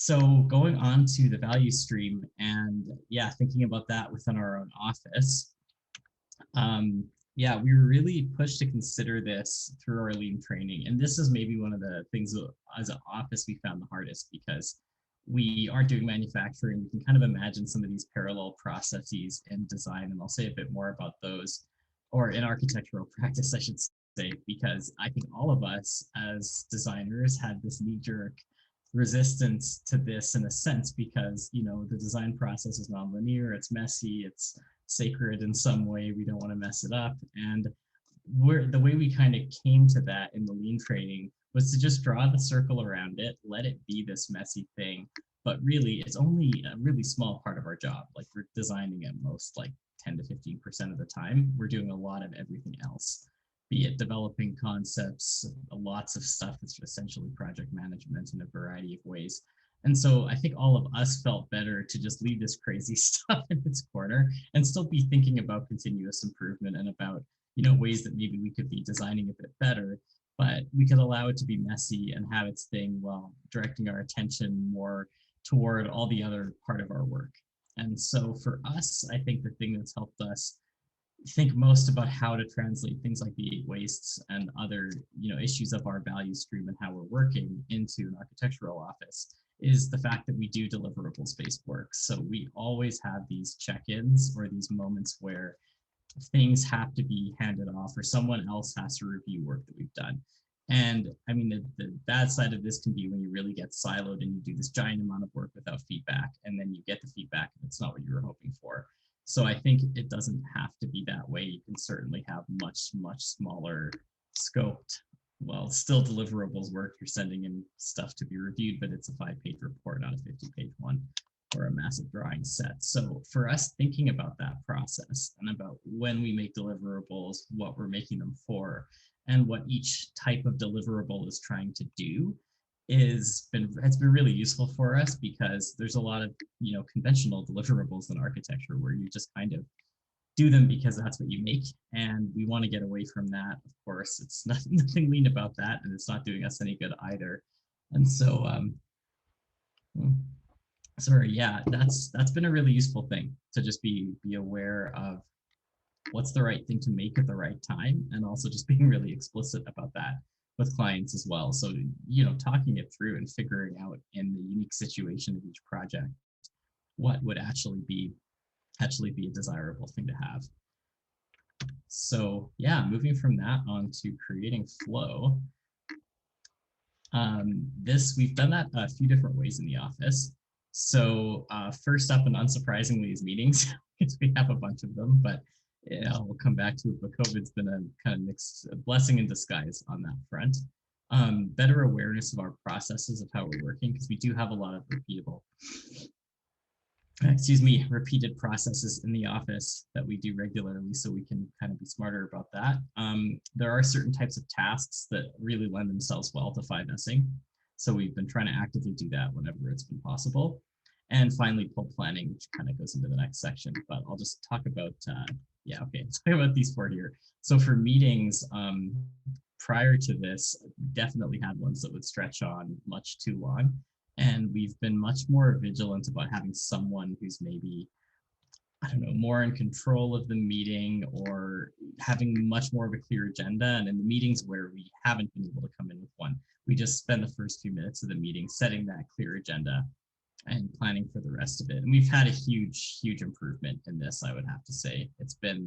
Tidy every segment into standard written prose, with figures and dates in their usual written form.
So going on to the value stream and yeah, thinking about that within our own office, yeah, we were really pushed to consider this through our lean training. And this is maybe one of the things that, as an office we found the hardest because we aren't doing manufacturing. We can kind of imagine some of these parallel processes in design, and I'll say a bit more about those, or in architectural practice, I should say, because I think all of us as designers had this knee-jerk resistance to this in a sense because the design process is nonlinear, it's messy, it's sacred in some way, we don't want to mess it up. And the way we kind of came to that in the lean training was to just draw the circle around it, let it be this messy thing, but really it's only a really small part of our job. Like, we're designing at most like 10 to 15% of the time. We're doing a lot of everything else, be it developing concepts, lots of stuff that's essentially project management in a variety of ways. And so I think all of us felt better to just leave this crazy stuff in its corner and still be thinking about continuous improvement and about, ways that maybe we could be designing a bit better, but we could allow it to be messy and have its thing while directing our attention more toward all the other part of our work. And so for us, I think the thing that's helped us think most about how to translate things like the 8 wastes and other issues of our value stream and how we're working into an architectural office is the fact that we do deliverables-based work. So we always have these check-ins or these moments where things have to be handed off or someone else has to review work that we've done. And I mean, the bad side of this can be when you really get siloed and you do this giant amount of work without feedback, and then you get the feedback and it's not what you were hoping for. So I think it doesn't have to be that way. You can certainly have much, much smaller scoped, well, still deliverables work. You're sending in stuff to be reviewed, but it's a 5-page report, not a 50-page one or a massive drawing set. So for us, thinking about that process and about when we make deliverables, what we're making them for, and what each type of deliverable is trying to do has been really useful for us, because there's a lot of conventional deliverables in architecture where you just kind of do them because that's what you make, and we want to get away from that. Of course, it's nothing lean about that, and it's not doing us any good either. And so yeah, that's been a really useful thing, to just be aware of what's the right thing to make at the right time, and also just being really explicit about that with clients as well. So, talking it through and figuring out in the unique situation of each project, what would actually be a desirable thing to have. So yeah, moving from that on to creating flow. We've done that a few different ways in the office. So first up, and unsurprisingly, is meetings, because we have a bunch of them, but we'll come back to it. But COVID's been a kind of mixed blessing in disguise on that front. Better awareness of our processes of how we're working, because we do have a lot of repeated processes in the office that we do regularly, so we can kind of be smarter about that. There are certain types of tasks that really lend themselves well to 5Sing, so we've been trying to actively do that whenever it's been possible. And finally, pull planning, which kind of goes into the next section, but I'll just talk about, let's talk about these 4 here. So for meetings, prior to this, definitely had ones that would stretch on much too long. And we've been much more vigilant about having someone who's maybe, more in control of the meeting, or having much more of a clear agenda. And in the meetings where we haven't been able to come in with one, we just spend the first few minutes of the meeting setting that clear agenda and planning for the rest of it. And we've had a huge, huge improvement in this, I would have to say. It's been,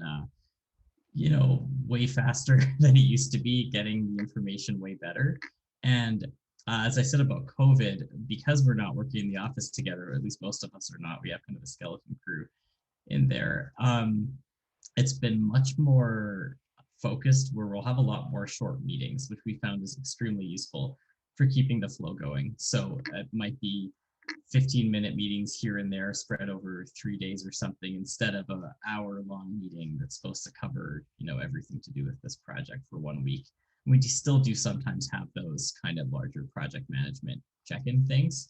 way faster than it used to be, getting the information way better. And as I said about COVID, because we're not working in the office together, or at least most of us are not, we have kind of a skeleton crew in there. It's been much more focused, where we'll have a lot more short meetings, which we found is extremely useful for keeping the flow going. So it might be 15-minute meetings here and there spread over 3 days or something, instead of an hour-long meeting that's supposed to cover, everything to do with this project for 1 week. We still do sometimes have those kind of larger project management check-in things,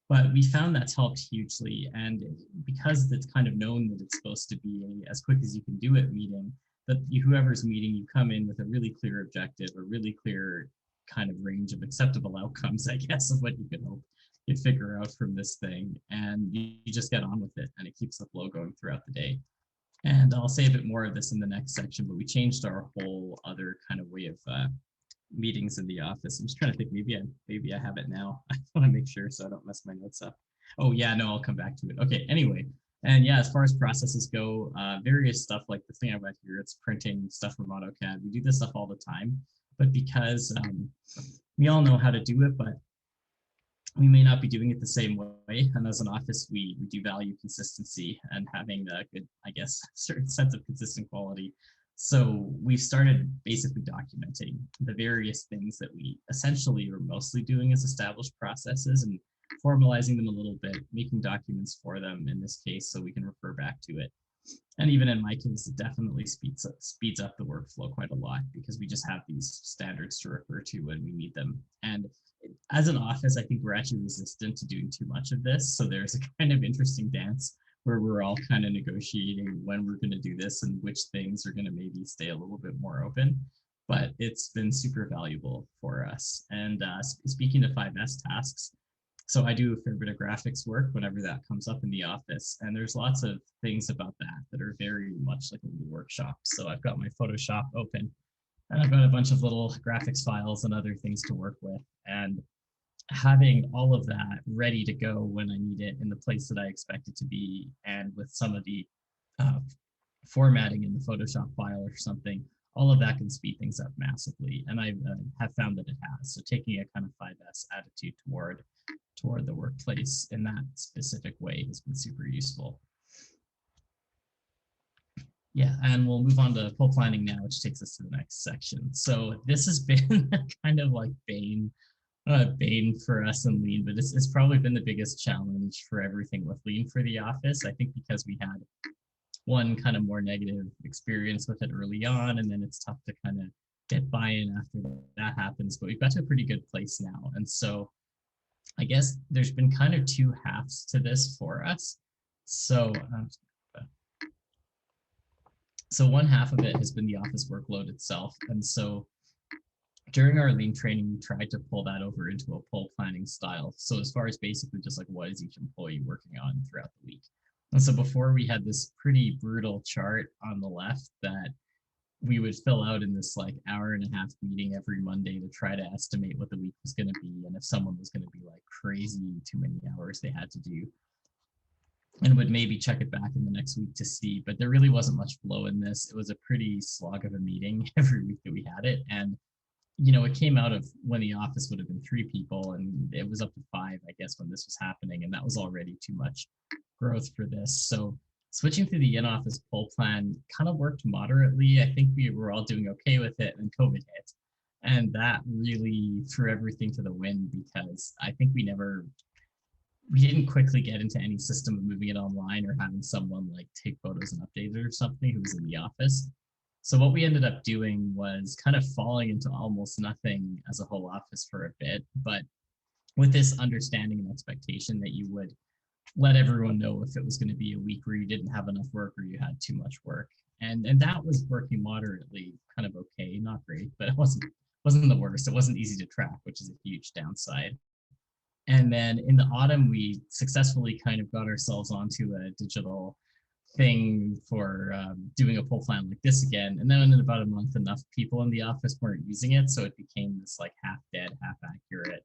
but we found that's helped hugely. And because it's kind of known that it's supposed to be as quick as you can do it meeting, that whoever's meeting, you come in with a really clear objective, a really clear kind of range of acceptable outcomes, I guess, of what you could hope figure out from this thing, and you just get on with it, and it keeps the flow going throughout the day. And I'll say a bit more of this in the next section, but we changed our whole other kind of way of meetings in the office. I'm just trying to think, maybe I have it now. I want to make sure so I don't mess my notes up. Oh yeah, no, I'll come back to it. Okay, anyway. And yeah, as far as processes go, various stuff like the thing I've got here, it's printing stuff from AutoCAD. We do this stuff all the time, but because we all know how to do it, but we may not be doing it the same way. And as an office, we do value consistency and having a good, I guess, certain sense of consistent quality. So we've started basically documenting the various things that we essentially are mostly doing as established processes and formalizing them a little bit, making documents for them in this case so we can refer back to it. And even in my case, it definitely speeds up the workflow quite a lot because we just have these standards to refer to when we need them. And as an office, I think we're actually resistant to doing too much of this. So there's a kind of interesting dance where we're all kind of negotiating when we're going to do this and which things are going to maybe stay a little bit more open. But it's been super valuable for us. And speaking of 5S tasks, so I do a fair bit of graphics work whenever that comes up in the office. And there's lots of things about that are very much like a little workshop. So I've got my Photoshop open and I've got a bunch of little graphics files and other things to work with. And having all of that ready to go when I need it in the place that I expect it to be, and with some of the formatting in the Photoshop file or something, all of that can speed things up massively. And I have found that it has. So taking a kind of 5S attitude toward the workplace in that specific way has been super useful. Yeah, and we'll move on to pull planning now, which takes us to the next section. So this has been kind of like bane for us in Lean, but it's probably been the biggest challenge for everything with Lean for the office. I think because we had one kind of more negative experience with it early on, and then it's tough to kind of get buy-in after that happens, but we've got to a pretty good place now. And so I guess there's been kind of two halves to this for us. So one half of it has been the office workload itself. And so during our Lean training, we tried to pull that over into a pull planning style. So as far as basically just like what is each employee working on throughout the week. And so before we had this pretty brutal chart on the left that we would fill out in this like hour-and-a-half meeting every Monday to try to estimate what the week was going to be and if someone was going to be like crazy too many hours they had to do, and would maybe check it back in the next week to see. But there really wasn't much flow in this. It was a pretty slog of a meeting every week that we had it. And you know, it came out of when the office would have been 3 people and it was up to 5, I guess, when this was happening. And that was already too much growth for this. So switching to the in-office pull plan kind of worked moderately. I think we were all doing okay with it, and COVID hit. And that really threw everything to the wind because I think we didn't quickly get into any system of moving it online or having someone like take photos and update it or something who was in the office. So what we ended up doing was kind of falling into almost nothing as a whole office for a bit, but with this understanding and expectation that you would let everyone know if it was going to be a week where you didn't have enough work or you had too much work. And that was working moderately, kind of okay, not great, but it wasn't the worst. It wasn't easy to track, which is a huge downside. And then in the autumn, we successfully kind of got ourselves onto a digital thing for doing a pull plan like this again. And then in about a month, enough people in the office weren't using it. So it became this like half dead, half accurate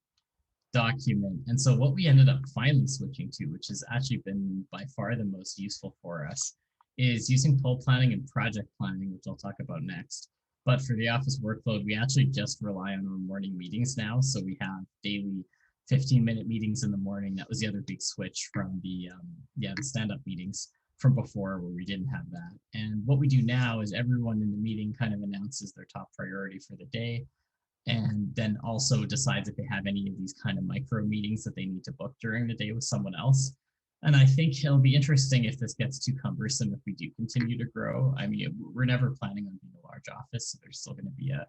document. And so what we ended up finally switching to, which has actually been by far the most useful for us, is using pull planning and project planning, which I'll talk about next. But for the office workload, we actually just rely on our morning meetings now. So we have daily 15-minute meetings in the morning. That was the other big switch from the stand-up meetings from before, where we didn't have that. And what we do now is everyone in the meeting kind of announces their top priority for the day, and then also decides if they have any of these kind of micro meetings that they need to book during the day with someone else. And I think it'll be interesting if this gets too cumbersome if we do continue to grow. I mean, we're never planning on being a large office, so there's still going to be a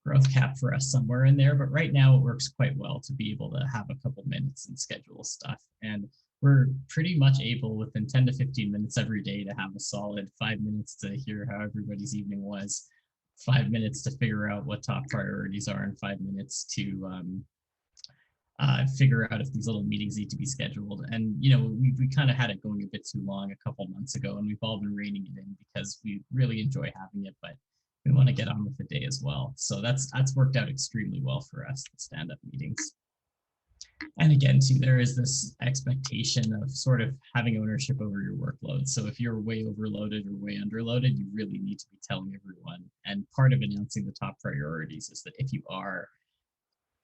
growth cap for us somewhere in there. But right now it works quite well to be able to have a couple minutes and schedule stuff. And we're pretty much able within 10 to 15 minutes every day to have a solid 5 minutes to hear how everybody's evening was, 5 minutes to figure out what top priorities are, and 5 minutes to figure out if these little meetings need to be scheduled. And, you know, we kind of had it going a bit too long a couple months ago, and we've all been reining it in because we really enjoy having it, but we want to get on with the day as well. So that's worked out extremely well for us, the stand-up meetings. And again, too, there is this expectation of sort of having ownership over your workload. So if you're way overloaded or way underloaded, you really need to be telling everyone. And part of announcing the top priorities is that if you are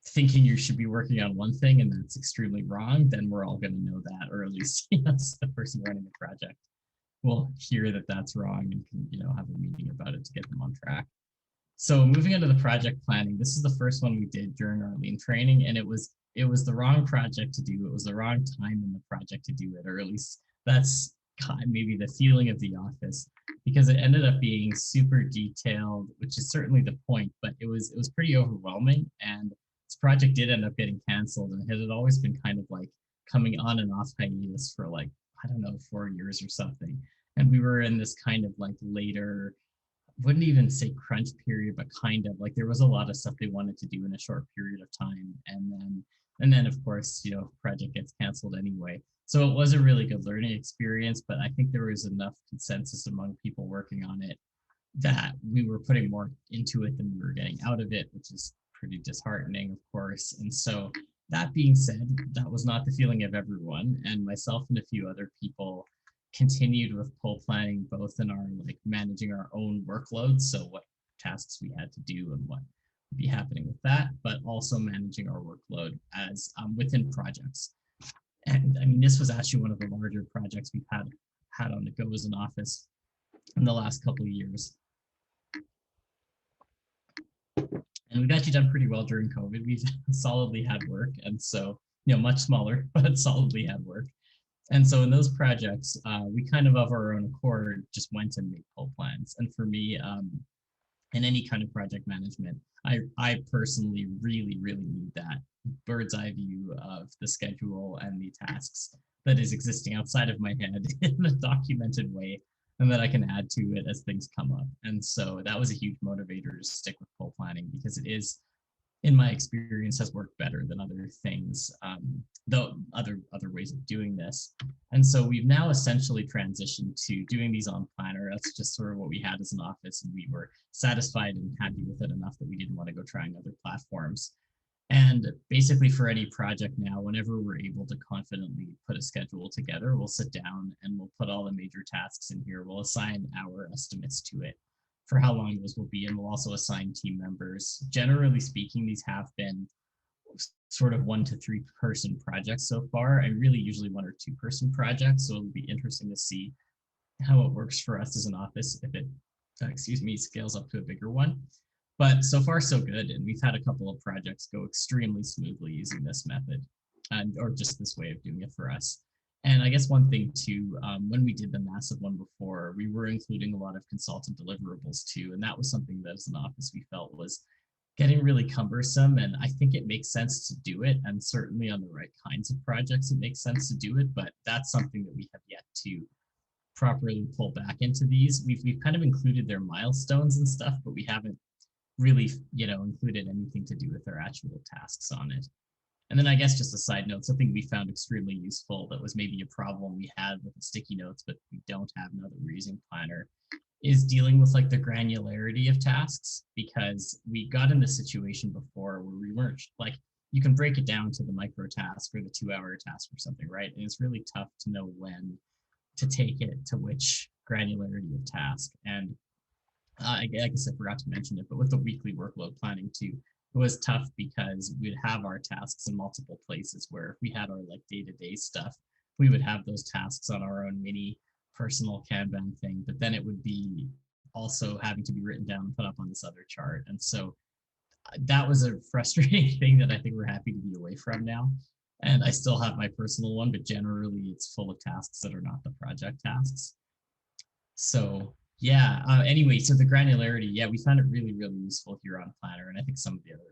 thinking you should be working on one thing and that's extremely wrong, then we're all going to know that, or at least, you know, the person running the project will hear that that's wrong and can, you know, have a meeting about it to get them on track. So moving into the project planning, this is the first one we did during our Lean training, and it was the wrong project to do. It was the wrong time in the project to do it, or at least that's maybe the feeling of the office, because it ended up being super detailed, which is certainly the point, but it was pretty overwhelming. And this project did end up getting canceled, and it had always been kind of like coming on and off hiatus for like, I don't know, 4 years or something. And we were in this kind of like later, wouldn't even say crunch period, but kind of like there was a lot of stuff they wanted to do in a short period of time. And then of course, you know, project gets canceled anyway. So it was a really good learning experience, but I think there was enough consensus among people working on it that we were putting more into it than we were getting out of it, which is pretty disheartening, of course. And so that being said, that was not the feeling of everyone, and myself and a few other people continued with pull planning, both in our like managing our own workloads, so what tasks we had to do and what would be happening with that, but also managing our workload as within projects. And I mean, this was actually one of the larger projects we've had on the go as an office in the last couple of years. And we've actually done pretty well during COVID. We've solidly had work, and so, you know, much smaller, but solidly had work. And so in those projects, we kind of our own accord just went and made pull plans. And for me, in any kind of project management, I personally really need that bird's eye view of the schedule and the tasks that is existing outside of my head in a documented way, and that I can add to it as things come up. And so that was a huge motivator to stick with pull planning, because it is, in my experience, has worked better than other things, though other ways of doing this. And so we've now essentially transitioned to doing these on Planner. That's just sort of what we had as an office, and we were satisfied and happy with it enough that we didn't want to go trying other platforms. And basically for any project now, whenever we're able to confidently put a schedule together, we'll sit down and we'll put all the major tasks in here. We'll assign our estimates to it for how long those will be, and we'll also assign team members. Generally speaking, these have been sort of 1 to 3 person projects so far, and really usually 1 or 2 person projects. So it'll be interesting to see how it works for us as an office if it, scales up to a bigger one. But so far so good, and we've had a couple of projects go extremely smoothly using this method, or just this way of doing it for us. And I guess one thing too, when we did the massive one before, we were including a lot of consultant deliverables too, and that was something that as an office we felt was getting really cumbersome. And I think it makes sense to do it, and certainly on the right kinds of projects it makes sense to do it, but that's something that we have yet to properly pull back into these. We've kind of included their milestones and stuff, but we haven't really, you know, included anything to do with their actual tasks on it. And then I guess just a side note, something we found extremely useful that was maybe a problem we had with the sticky notes, but we don't have now that we're using Planner, is dealing with like the granularity of tasks, because we got in this situation before where we weren't like, you can break it down to the micro task or the 2-hour task or something, right? And it's really tough to know when to take it to which granularity of task. And I guess I forgot to mention it, but with the weekly workload planning too, it was tough because we'd have our tasks in multiple places, where if we had our like day-to-day stuff, we would have those tasks on our own mini personal Kanban thing, but then it would be also having to be written down and put up on this other chart. And so that was a frustrating thing that I think we're happy to be away from now. And I still have my personal one, but generally it's full of tasks that are not the project tasks. So yeah, anyway, so the granularity, yeah, we found it really useful here on Planner. And I think some of the other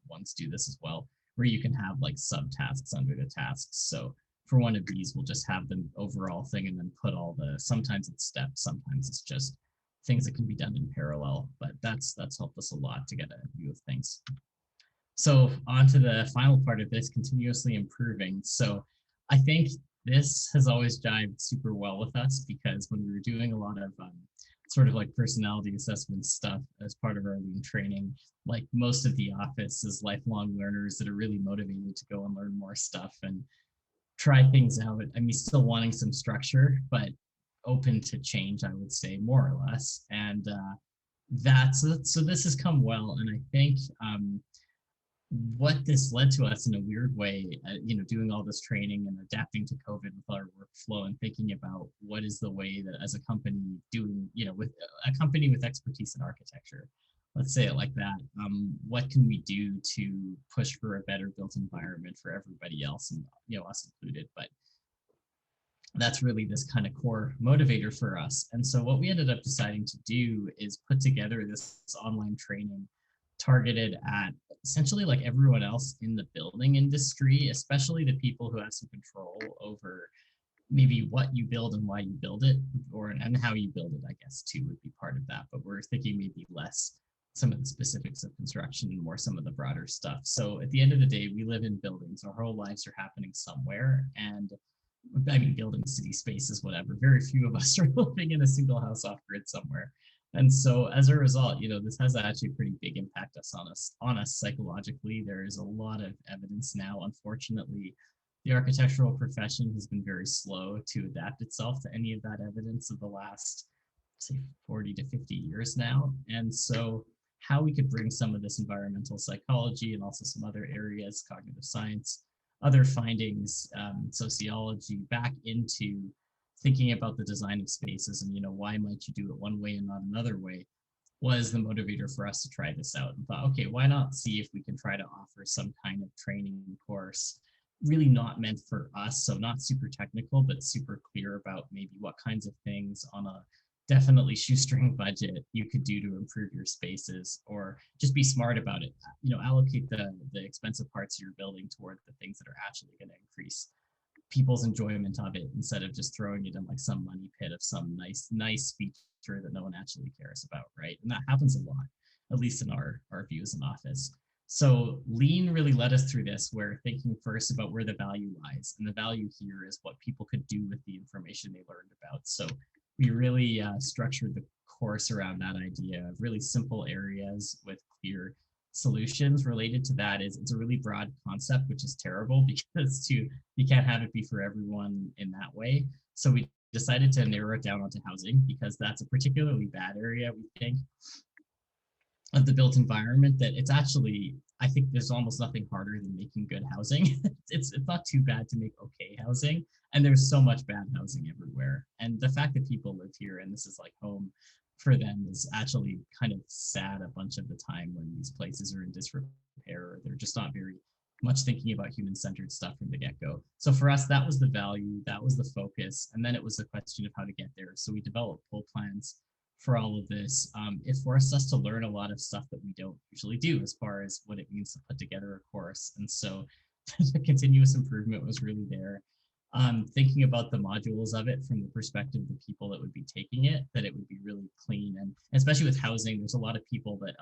ones do this as well, where you can have like subtasks under the tasks. So for one of these, we'll just have the overall thing and then put all the, sometimes it's steps, sometimes it's just things that can be done in parallel, but that's helped us a lot to get a view of things. So on to the final part of this, continuously improving. So I think this has always jived super well with us because when we were doing a lot of sort of like personality assessment stuff as part of our lean training, like most of the office is lifelong learners that are really motivated to go and learn more stuff and try things out. I mean, still wanting some structure, but open to change, I would say, more or less. And that's so this has come well. And I think what this led to us in a weird way, doing all this training and adapting to COVID with our workflow and thinking about what is the way that as a company doing, with a company with expertise in architecture, let's say it like that, what can we do to push for a better built environment for everybody else and, us included, but that's really this kind of core motivator for us. And so what we ended up deciding to do is put together this online training targeted at essentially like everyone else in the building industry, especially the people who have some control over maybe what you build and why you build it, and how you build it, I guess, too, would be part of that. But we're thinking maybe less some of the specifics of construction and more some of the broader stuff. So at the end of the day, we live in buildings. Our whole lives are happening somewhere. And I mean, building city spaces, whatever. Very few of us are living in a single house off grid somewhere. And so as a result, this has actually a pretty big impact on us psychologically. There is a lot of evidence now. Unfortunately, the architectural profession has been very slow to adapt itself to any of that evidence of the last, say, 40 to 50 years now. And so how we could bring some of this environmental psychology and also some other areas, cognitive science, other findings, sociology, back into thinking about the design of spaces and, why might you do it one way and not another way, was the motivator for us to try this out, and thought, okay, why not see if we can try to offer some kind of training course, really not meant for us, so not super technical, but super clear about maybe what kinds of things on a definitely shoestring budget you could do to improve your spaces, or just be smart about it. Allocate the expensive parts of your building toward the things that are actually going to increase people's enjoyment of it, instead of just throwing it in like some money pit of some nice feature that no one actually cares about, right? And that happens a lot, at least in our view as an office. So Lean really led us through this, where thinking first about where the value lies, and the value here is what people could do with the information they learned about. So we really structured the course around that idea of really simple areas with clear solutions related to that. It's a really broad concept, which is terrible because you can't have it be for everyone in that way. So we decided to narrow it down onto housing, because that's a particularly bad area, we think, of the built environment, that it's actually, I think there's almost nothing harder than making good housing. it's not too bad to make okay housing, and there's so much bad housing everywhere. And the fact that people live here and this is like home for them is actually kind of sad a bunch of the time, when these places are in disrepair, or they're just not very much thinking about human-centered stuff from the get-go. So for us, that was the value, that was the focus, and then it was the question of how to get there. So we developed pull plans for all of this. It forced us to learn a lot of stuff that we don't usually do, as far as what it means to put together a course. And so the continuous improvement was really there. Thinking about the modules of it from the perspective of the people that would be taking it, that it would be really clean. And especially with housing, there's a lot of people that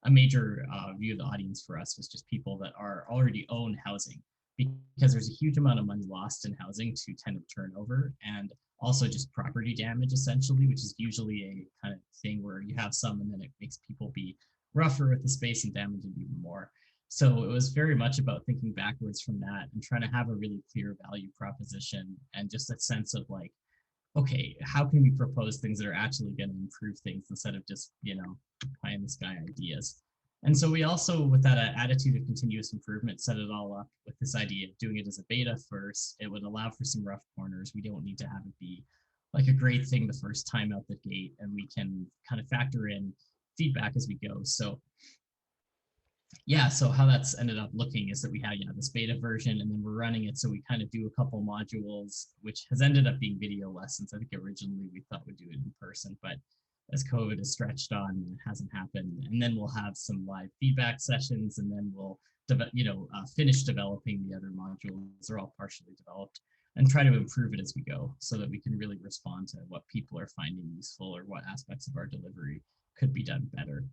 a major view of the audience for us was just people that are already own housing, because there's a huge amount of money lost in housing to tenant turnover, and also just property damage, essentially, which is usually a kind of thing where you have some and then it makes people be rougher with the space and damage it even more. So it was very much about thinking backwards from that and trying to have a really clear value proposition, and just a sense of like, okay, how can we propose things that are actually going to improve things, instead of just, pie in the sky ideas. And so we also, with that attitude of continuous improvement, set it all up with this idea of doing it as a beta first. It would allow for some rough corners. We don't need to have it be like a great thing the first time out the gate, and we can kind of factor in feedback as we go. So yeah, so how that's ended up looking is that we have, this beta version, and then we're running it. So we kind of do a couple modules, which has ended up being video lessons. I think originally we thought we'd do it in person, but as COVID has stretched on, it hasn't happened. And then we'll have some live feedback sessions, and then we'll finish developing the other modules. They're all partially developed, and try to improve it as we go, so that we can really respond to what people are finding useful, or what aspects of our delivery could be done better.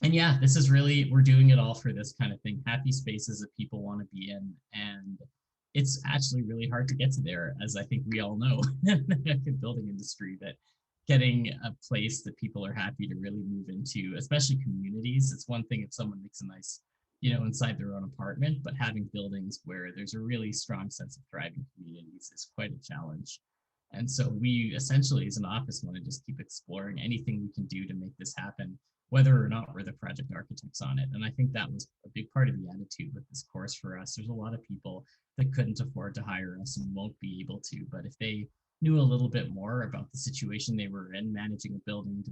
And yeah, this is really, we're doing it all for this kind of thing, happy spaces that people want to be in. And it's actually really hard to get to there, as I think we all know in the building industry, that getting a place that people are happy to really move into, especially communities. It's one thing if someone makes a nice, inside their own apartment, but having buildings where there's a really strong sense of thriving communities is quite a challenge. And so we essentially, as an office, want to just keep exploring anything we can do to make this happen, whether or not we're the project architects on it. And I think that was a big part of the attitude with this course for us. There's a lot of people that couldn't afford to hire us and won't be able to, but if they knew a little bit more about the situation they were in, managing a building,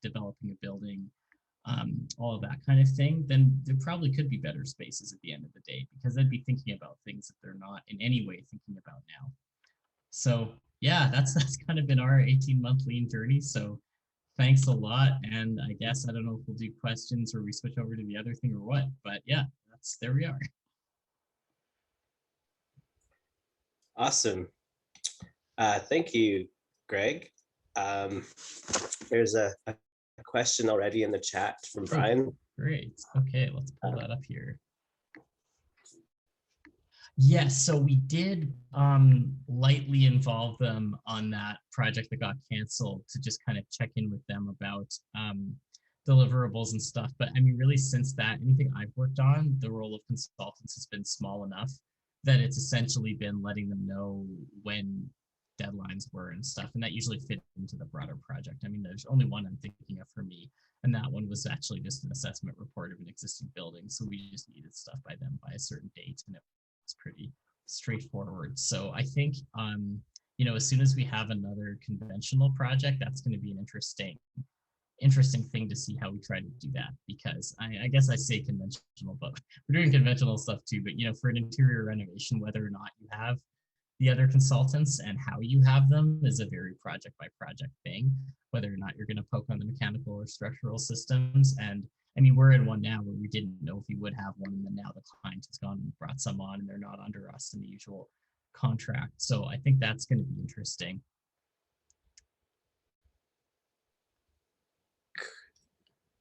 developing a building, all of that kind of thing, then there probably could be better spaces at the end of the day, because they'd be thinking about things that they're not in any way thinking about now. So yeah, that's kind of been our 18-month lean journey. So thanks a lot. And I guess, I don't know if we'll do questions or we switch over to the other thing or what, but yeah, there we are. Awesome. Thank you, Greg. There's a question already in the chat from Brian. Great. Okay, let's pull that up here. Yes, so we did lightly involve them on that project that got canceled to just kind of check in with them about deliverables and stuff. But I mean, really, since that, anything I've worked on, the role of consultants has been small enough that it's essentially been letting them know when deadlines were and stuff. And that usually fit into the broader project. I mean, there's only one I'm thinking of for me. And that one was actually just an assessment report of an existing building. So we just needed stuff by them by a certain date. And it was pretty straightforward. So I think, as soon as we have another conventional project, that's going to be an interesting thing to see how we try to do that, because I guess I say conventional, but we're doing conventional stuff too. But for an interior renovation, whether or not you have the other consultants and how you have them is a very project by project thing, whether or not you're going to poke on the mechanical or structural systems. And I mean, we're in one now where we didn't know if we would have one, and then now the client has gone and brought some on and they're not under us in the usual contract. So I think that's going to be interesting.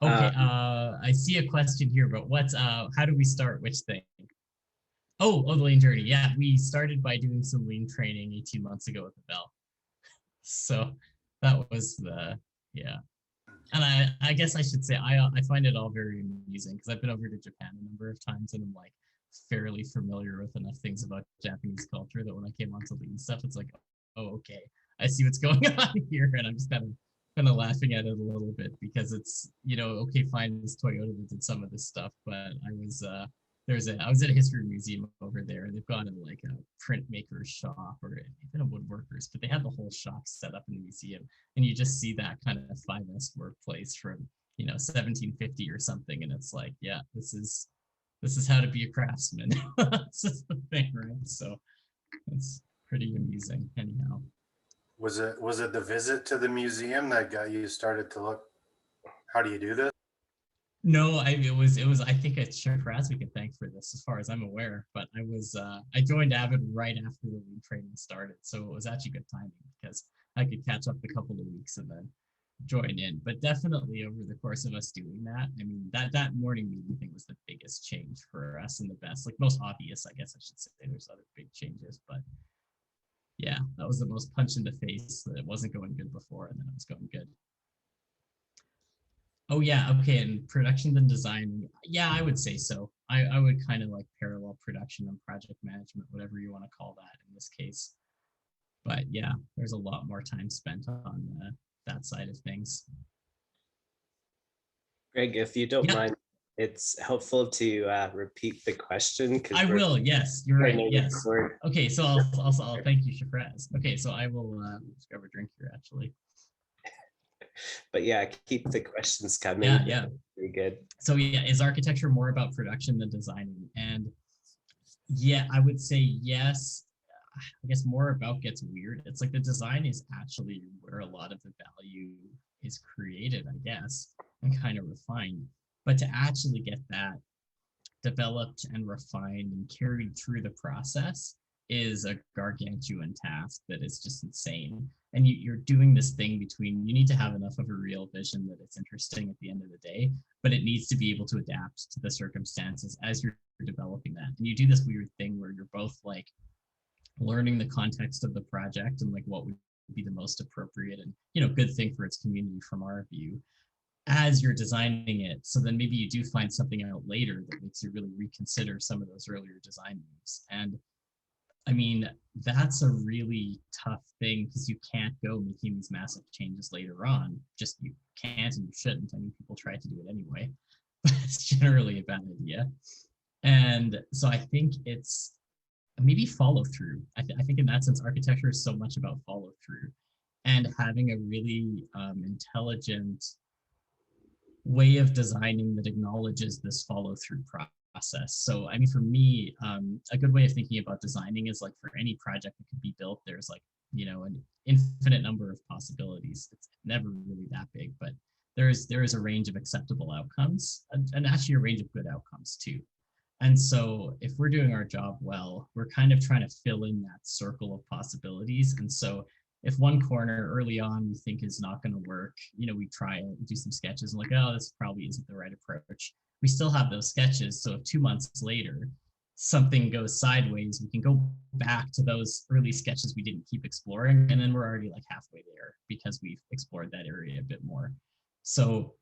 Okay, I see a question here, but how do we start which thing? Oh, the lean journey. Yeah, we started by doing some lean training 18 months ago with the Bell. So that was yeah. And I guess I should say, I find it all very amusing, because I've been over to Japan a number of times and I'm like fairly familiar with enough things about Japanese culture that when I came onto lean stuff, it's like, oh, okay, I see what's going on here. And I'm just kind of laughing at it a little bit, because it's, okay, fine, it's Toyota that did some of this stuff, but I was at a history museum over there, and they've got like a printmaker's shop, or even a woodworkers, but they have the whole shop set up in the museum, and you just see that kind of 5S workplace from 1750 or something, and it's like, yeah, this is how to be a craftsman. This is the thing, right? So it's pretty amusing, anyhow. Was it the visit to the museum that got you started to look, how do you do this? No, it was I think it's Shiraz we can thank for this, as far as I'm aware. But I joined AVID right after the lean training started, so it was actually good timing, because I could catch up a couple of weeks and then join in. But definitely over the course of us doing that, I mean, that morning meeting thing was the biggest change for us, and the best, like most obvious, I guess I should say. There's other big changes, but yeah, that was the most punch in the face, that it wasn't going good before and then it was going good. Oh yeah, okay, and production and design, yeah, I would say so. I would kind of like parallel production and project management, whatever you want to call that in this case. But yeah, there's a lot more time spent on that side of things. Greg, if you don't mind, it's helpful to repeat the question. I will, yes, you're right, yes. Okay, so I'll thank you, Shiraz. Okay, so I will just grab a drink here, actually. But yeah, keep the questions coming. Yeah. Very good. So yeah, is architecture more about production than designing? And yeah, I would say yes. I guess more about gets weird. It's like the design is actually where a lot of the value is created, I guess, and kind of refined. But to actually get that developed and refined and carried through the process is a gargantuan task that is just insane. And you're doing this thing between, you need to have enough of a real vision that it's interesting at the end of the day, but it needs to be able to adapt to the circumstances as you're developing that. And you do this weird thing where you're both like learning the context of the project and like what would be the most appropriate and, you know, good thing for its community from our view as you're designing it. So then maybe you do find something out later that makes you really reconsider some of those earlier design moves. And I mean, that's a really tough thing because you can't go making these massive changes later on. Just you can't and you shouldn't. I mean, people try to do it anyway, but it's generally a bad idea. And so I think it's maybe follow through. I think in that sense, architecture is so much about follow through and having a really intelligent way of designing that acknowledges this follow through process. So, I mean, for me, a good way of thinking about designing is like for any project that could be built, there's like, you know, an infinite number of possibilities. It's never really that big, but there is a range of acceptable outcomes and actually a range of good outcomes too. And so if we're doing our job well, we're kind of trying to fill in that circle of possibilities. And so if one corner early on we think is not going to work, you know, we try and do some sketches and like, oh, this probably isn't the right approach. We still have those sketches. So if 2 months later, something goes sideways, we can go back to those early sketches we didn't keep exploring. And then we're already like halfway there because we've explored that area a bit more. So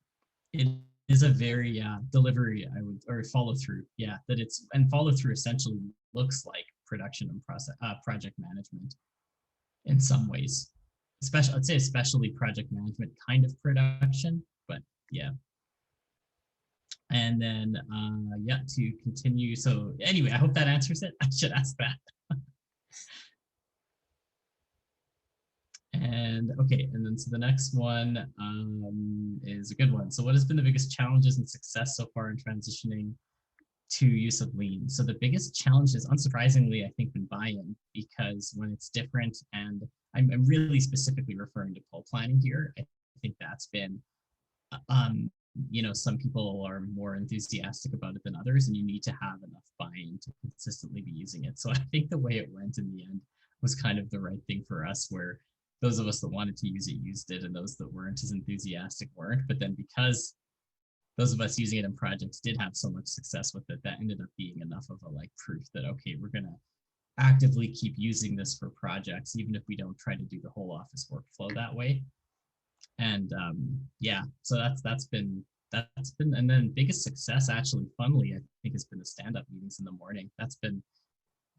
it is a very delivery, or follow through. Yeah, that it's, and follow through essentially looks like production and project management in some ways. I'd say especially project management kind of production, but yeah. And then, yeah, to continue. So anyway, I hope that answers it. I should ask that. And okay, and then so the next one is a good one. So what has been the biggest challenges and success so far in transitioning to use of Lean? So the biggest challenge is, unsurprisingly, I think, been buy-in, because when it's different, and I'm really specifically referring to pull planning here, I think that's been, you know, some people are more enthusiastic about it than others, and you need to have enough buy-in to consistently be using it. So I think the way it went in the end was kind of the right thing for us, where those of us that wanted to use it used it, and those that weren't as enthusiastic weren't. But then because those of us using it in projects did have so much success with it, that ended up being enough of a like proof that, okay, we're going to actively keep using this for projects, even if we don't try to do the whole office workflow that way. And yeah, so that's been, and then biggest success, actually, funnily, I think, has been the stand-up meetings in the morning. That's been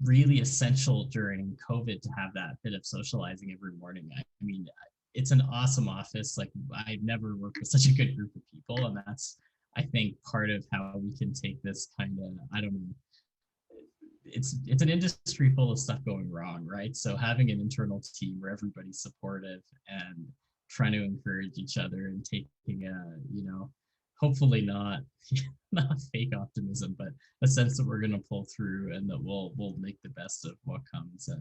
really essential during COVID to have that bit of socializing every morning. I mean, it's an awesome office. Like, I've never worked with such a good group of people, and that's, I think, part of how we can take this kind of, I don't know, it's an industry full of stuff going wrong, right? So having an internal team where everybody's supportive and trying to encourage each other and taking a, you know, hopefully not fake optimism, but a sense that we're going to pull through and that we'll make the best of what comes and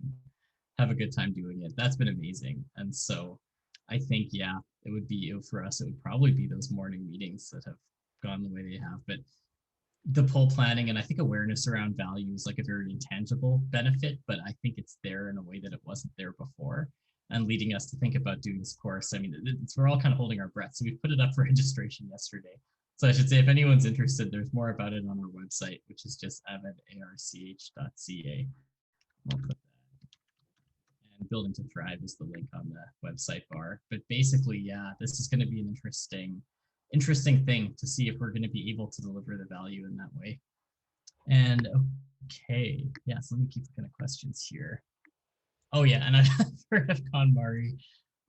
have a good time doing it. That's been amazing. And so I think, yeah, it would be, for us, it would probably be those morning meetings that have gone the way they have. But the pull planning, and I think awareness around value is like a very intangible benefit, but I think it's there in a way that it wasn't there before, and leading us to think about doing this course. I mean, we're all kind of holding our breath. So we put it up for registration yesterday. So I should say, if anyone's interested, there's more about it on our website, which is just avidarch.ca. We'll put that. And Building to Thrive is the link on the website bar. But basically, yeah, this is going to be an interesting thing to see if we're going to be able to deliver the value in that way. And okay, yeah, so let me keep looking at questions here. Oh yeah, and I've heard of KonMari,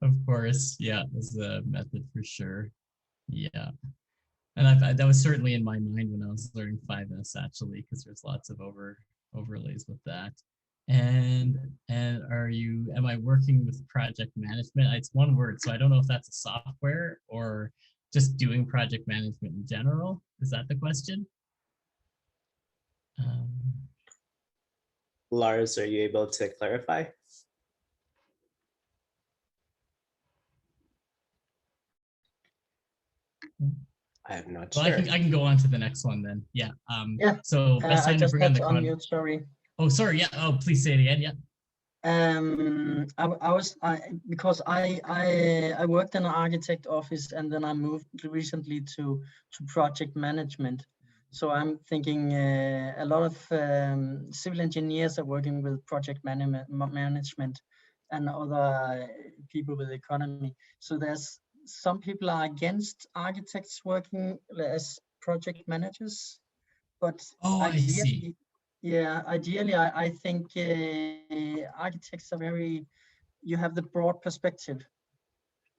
of course. Yeah, as a method for sure. Yeah, and that was certainly in my mind when I was learning 5S, actually, because there's lots of overlays with that. And am I working with project management? It's one word, so I don't know if that's a software or just doing project management in general. Is that the question? Lars, are you able to clarify? I am not sure. I can go on to the next one then. Yeah. Yeah. So best I time to just bring had on to the unmute. Sorry. Oh, sorry. Yeah. Oh, please say it again. Yeah. Because I worked in an architect office, and then I moved recently to project management. So I'm thinking a lot of civil engineers are working with project management and other people with economy. So there's some people are against architects working as project managers, but Oh, I see. ideally, yeah, ideally, I think architects are very, you have the broad perspective.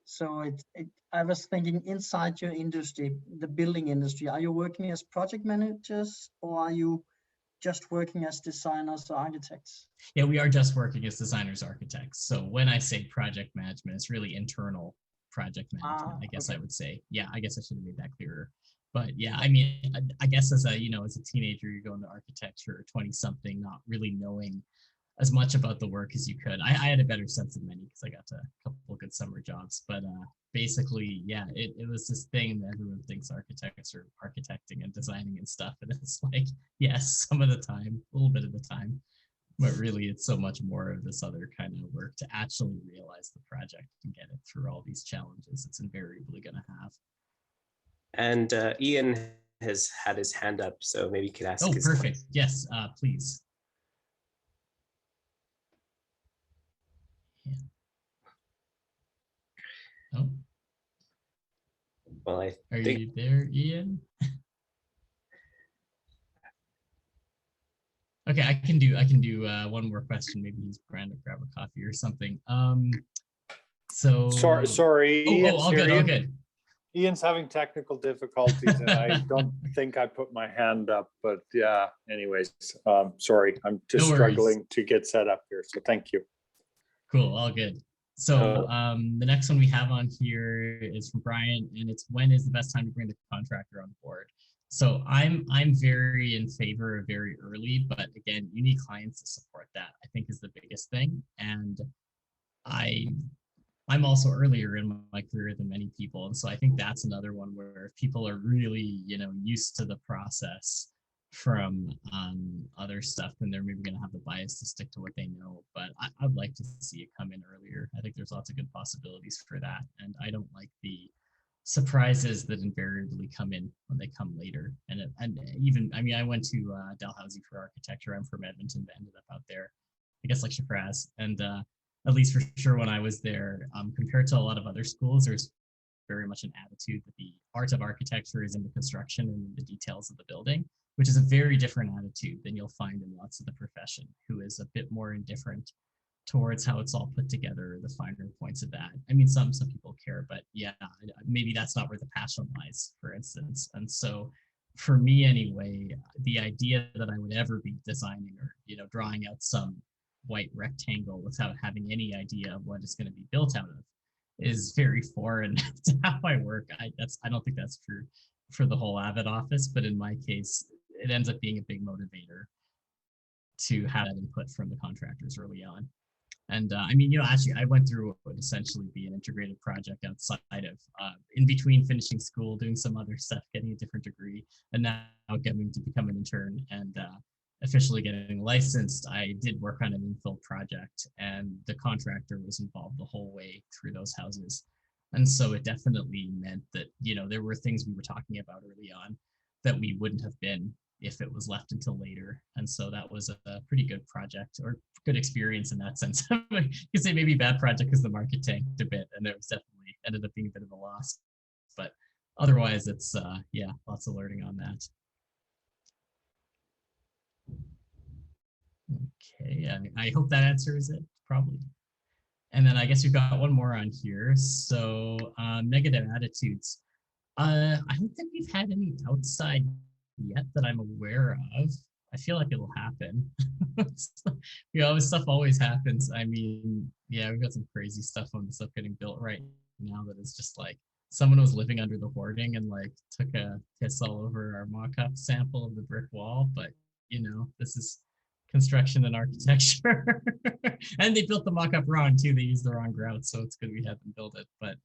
So I was thinking inside your industry, the building industry, are you working as project managers, or are you just working as designers or architects? Yeah, we are just working as designers, architects. So when I say project management, it's really internal project management, I guess Okay. I would say. Yeah, I guess I should have made that clearer. But yeah, I mean, I guess as a, as a teenager, you're going to architecture, 20 something, not really knowing as much about the work as you could. I had a better sense of many because I got a couple of good summer jobs. But basically, yeah, it was this thing that everyone thinks architects are architecting and designing and stuff. And it's like, yes, some of the time, a little bit of the time, but really it's so much more of this other kind of work to actually realize the project and get it through all these challenges it's invariably going to have. And Ian has had his hand up, so maybe you could ask Oh, his perfect. question. Yes, please. Yeah. Oh, Well, I are think you there, Ian? Okay, I can do one more question. Maybe he's trying to grab a coffee or something. So Sorry, oh, Ian's all here. good, all good. Ian's having technical difficulties, and I don't think I put my hand up, but yeah, anyways, sorry, I'm just No worries. struggling to get set up here, so thank you. Cool, all good. So the next one we have on here is from Brian, and it's when is the best time to bring the contractor on board? So I'm very in favor of very early, but again, you need clients to support that, I think is the biggest thing. And I'm also earlier in my career than many people. And so I think that's another one where if people are really, used to the process from other stuff, then they're maybe going to have the bias to stick to what they know. But I'd like to see it come in earlier. I think there's lots of good possibilities for that. And I don't like the surprises that invariably come in when they come later. And even, I mean, I went to Dalhousie for architecture. I'm from Edmonton, but ended up out there, I guess like Shafraz. And at least for sure when I was there, compared to a lot of other schools, there's very much an attitude that the art of architecture is in the construction and the details of the building, which is a very different attitude than you'll find in lots of the profession, who is a bit more indifferent towards how it's all put together, the finer points of that. I mean, some people care, but yeah, maybe that's not where the passion lies, for instance. And so for me anyway, the idea that I would ever be designing or, drawing out some white rectangle without having any idea of what it's going to be built out of is very foreign to how I work. I don't think that's true for the whole AVID office, but in my case, it ends up being a big motivator to have that input from the contractors early on. And I mean, actually, I went through what would essentially be an integrated project outside of, in between finishing school, doing some other stuff, getting a different degree, and now getting to become an intern and officially getting licensed. I did work on an infill project, and the contractor was involved the whole way through those houses. And so it definitely meant that, there were things we were talking about early on that we wouldn't have been if it was left until later. And so that was a pretty good project, or good experience in that sense. You could say maybe bad project because the market tanked a bit and it was definitely ended up being a bit of a loss. But otherwise it's, yeah, lots of learning on that. Okay, I hope that answers it, probably. And then I guess we've got one more on here. So negative attitudes. I don't think we've had any outside yet that I'm aware of. I feel like it'll happen. Stuff always happens. I mean, yeah, we've got some crazy stuff on the stuff getting built right now that is just like someone was living under the hoarding and like took a piss all over our mock-up sample of the brick wall. But this is construction and architecture. And they built the mock-up wrong too. They used the wrong grout, so it's good we had them build it. But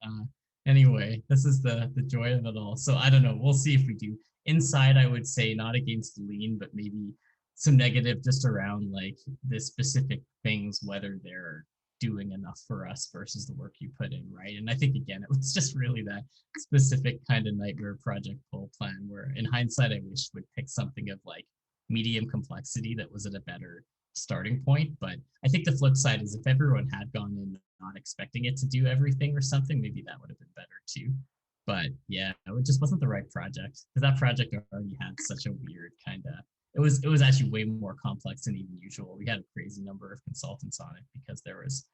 anyway, this is the joy of it all. So I don't know. We'll see if we do. Inside, I would say not against lean, but maybe some negative just around like the specific things, whether they're doing enough for us versus the work you put in, right? And I think again, it was just really that specific kind of nightmare project pull plan where in hindsight, I wish would pick something of like medium complexity that was at a better starting point. But I think the flip side is if everyone had gone in not expecting it to do everything or something, maybe that would have been better too. But yeah, it just wasn't the right project because that project already had such a weird kind of, it was actually way more complex than even usual. We had a crazy number of consultants on it because there was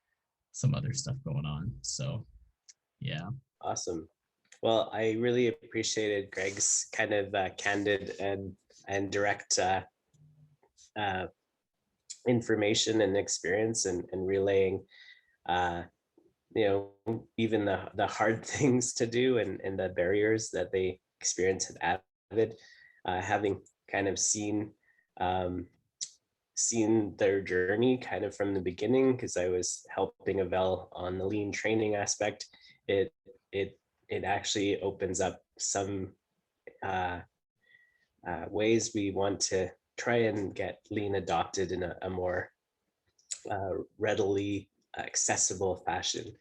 some other stuff going on. So yeah. Awesome. Well, I really appreciated Greg's kind of candid and direct information and experience and relaying even the hard things to do and the barriers that they experience at AVID, having kind of seen their journey kind of from the beginning, because I was helping Avel on the lean training aspect. It actually opens up some ways we want to try and get lean adopted in a more readily accessible fashion.